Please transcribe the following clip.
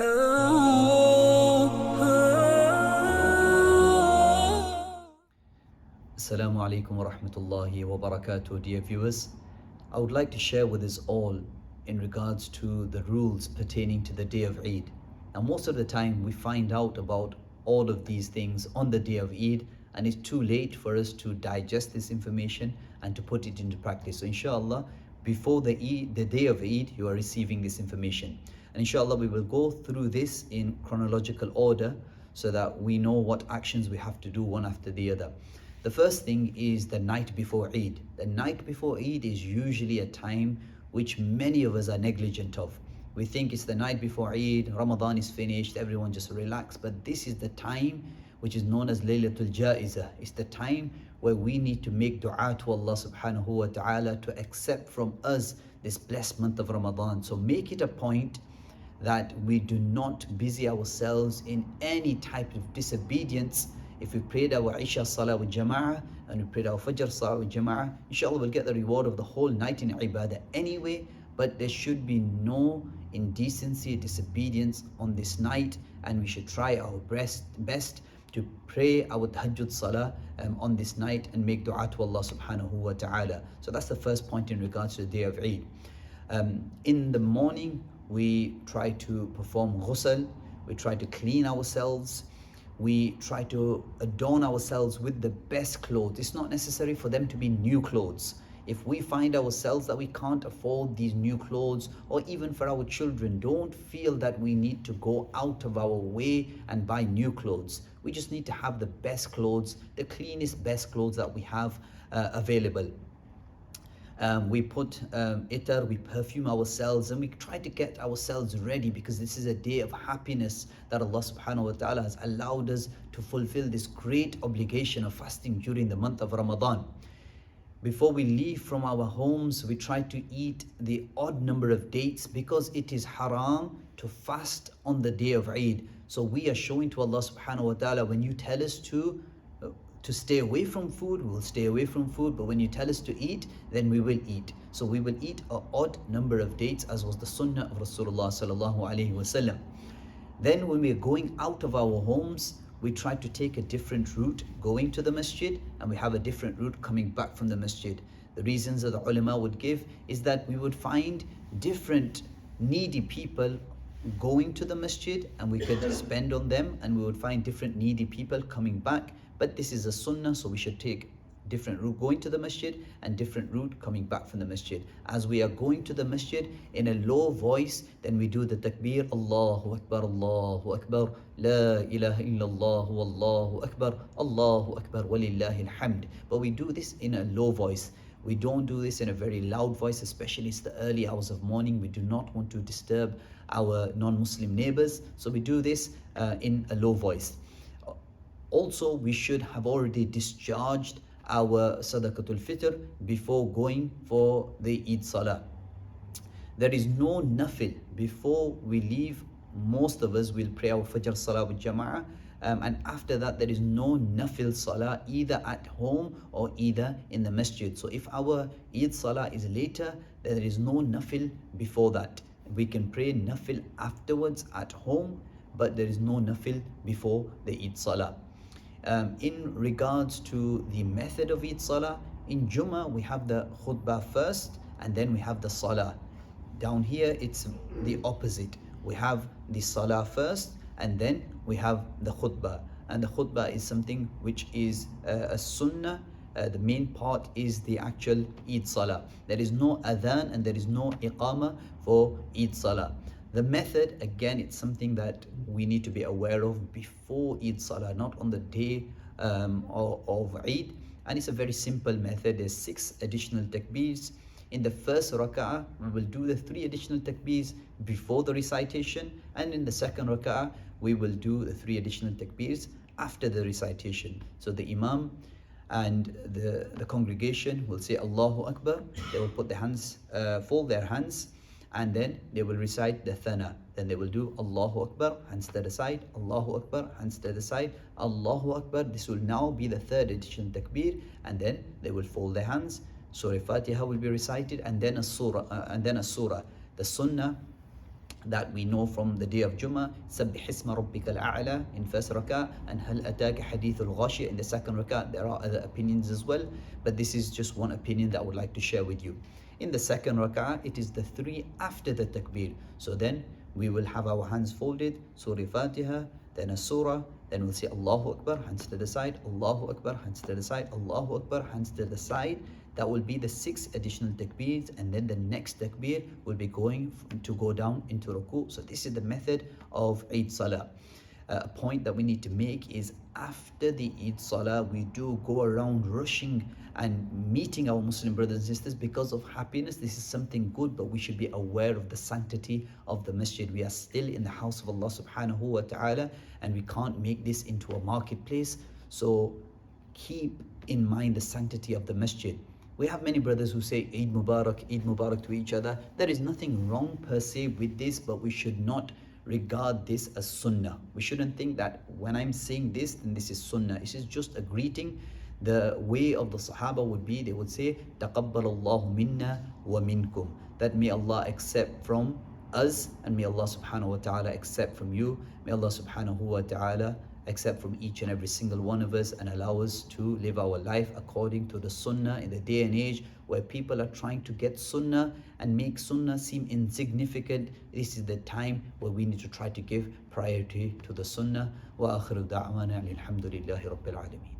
Assalamu alaikum wa rahmatullahi wa barakatuh, dear viewers. I would like to share with us all in regards to the rules pertaining to the day of Eid. Now, most of the time we find out about all of these things on the day of Eid, and it's too late for us to digest this information and to put it into practice. So inshallah, before the day of Eid, you are receiving this information. And inshallah, we will go through this in chronological order so that we know what actions we have to do one after the other. The first thing is the night before Eid. The night before Eid is usually a time which many of us are negligent of. We think it's the night before Eid, Ramadan is finished, everyone just relax. But this is the time which is known as Laylatul Jaizah. It's the time where we need to make dua to Allah subhanahu wa ta'ala to accept from us this blessed month of Ramadan. So make it a point that we do not busy ourselves in any type of disobedience. If we prayed our Isha Salaah with Jama'ah and we prayed our Fajr Salaah with Jama'ah, inshallah we'll get the reward of the whole night in ibadah anyway. But there should be no indecency, disobedience on this night, and we should try our best to pray our Tahajjud Salah on this night and make dua to Allah subhanahu wa ta'ala. So that's the first point in regards to the day of Eid. In the morning, we try to perform ghusl, we try to clean ourselves, we try to adorn ourselves with the best clothes. It's not necessary for them to be new clothes. If we find ourselves that we can't afford these new clothes, or even for our children, don't feel that we need to go out of our way and buy new clothes. We just need to have the best clothes, the cleanest, best clothes that we have available. We put itar, we perfume ourselves, and we try to get ourselves ready, because this is a day of happiness that Allah subhanahu wa ta'ala has allowed us to fulfill this great obligation of fasting during the month of Ramadan. Before we leave from our homes, we try to eat the odd number of dates, because it is haram to fast on the day of Eid. So we are showing to Allah subhanahu wa ta'ala, when you tell us to stay away from food, we will stay away from food, but when you tell us to eat, then we will eat. So we will eat an odd number of dates, as was the Sunnah of Rasulullah sallallahu alaihi wasallam. Then when we are going out of our homes, we try to take a different route going to the masjid, and we have a different route coming back from the masjid. The reasons that the ulama would give is that we would find different needy people going to the masjid, and we could spend on them, and we would find different needy people coming back. But this is a sunnah, so we should take different route going to the masjid and different route coming back from the masjid. As we are going to the masjid in a low voice, then we do the takbeer, Allahu Akbar, La ilaha illallah, Allahu Akbar, walillahi alhamd. But we do this in a low voice. We don't do this in a very loud voice, especially it's the early hours of morning. We do not want to disturb our non-Muslim neighbors, so we do this in a low voice. Also, we should have already discharged our Sadaqatul Fitr before going for the Eid Salaah. There is no Nafil. Before we leave, most of us will pray our Fajr Salah with Jama'ah, and after that there is no Nafil Salah either at home or either in the masjid. So if our Eid Salah is later, there is no Nafil before that. We can pray Nafil afterwards at home, but there is no Nafil before the Eid Salah. In regards to the method of Eid Salah, in Jummah we have the khutbah first, and then we have the Salah. Down here it's the opposite. We have the Salah first, and then we have the khutbah. And the khutbah is something which is a sunnah. The main part is the actual Eid Salah. There is no adhan and there is no iqamah for Eid Salah. The method, again, it's something that we need to be aware of before Eid Salah, not on the day of Eid. And it's a very simple method. There's 6 additional takbeers. In the first rak'ah, we will do the 3 additional takbeers before the recitation. And in the second rak'ah, we will do the 3 additional takbeers after the recitation. So the Imam and the congregation will say Allahu Akbar. They will put their hands, fold their hands, and then they will recite the thana. Then they will do Allahu Akbar, hands to the side, Allahu Akbar, hands to the side, Allahu Akbar. This will now be the 3rd additional takbir, and then they will fold their hands. Surah Fatiha will be recited, and then a surah. The sunnah that we know from the day of Jummah, سَبِّحِ اسْمَ رَبِّكَ الْأَعْلَى in first rak'ah, and هَلْ أَتَاكَ حَدِيثُ الْغَاشِيَةِ in the second rak'ah. There are other opinions as well, but this is just one opinion that I would like to share with you. In the second rak'ah, it is the three after the takbeer. So then we will have our hands folded, Surah Fatiha, then a surah, then we'll say Allahu Akbar, hands to the side, Allahu Akbar, hands to the side, Allahu Akbar, hands to the side. That will be the 6 additional takbeers, and then the next takbeer will be going to go down into ruku. So this is the method of Eid Salaah. A point that we need to make is after the Eid Salaah, we do go around rushing and meeting our Muslim brothers and sisters because of happiness. This is something good, but we should be aware of the sanctity of the masjid. We are still in the house of Allah subhanahu wa ta'ala, and we can't make this into a marketplace. So keep in mind the sanctity of the masjid. We have many brothers who say Eid Mubarak to each other. There is nothing wrong per se with this, but we should not regard this as Sunnah. We shouldn't think that when I'm saying this, then this is Sunnah. It is just a greeting. The way of the Sahaba would be, they would say, تَقَبَّلَ اللَّهُ مِنَّا وَمِنْكُمْ. That may Allah accept from us, and may Allah subhanahu wa ta'ala accept from you. May Allah subhanahu wa ta'ala accept from each and every single one of us, and allow us to live our life according to the Sunnah in the day and age where people are trying to get Sunnah and make Sunnah seem insignificant. This is the time where we need to try to give priority to the Sunnah. Wa akhiru da'wana alhamdulillahi rabbil alameen.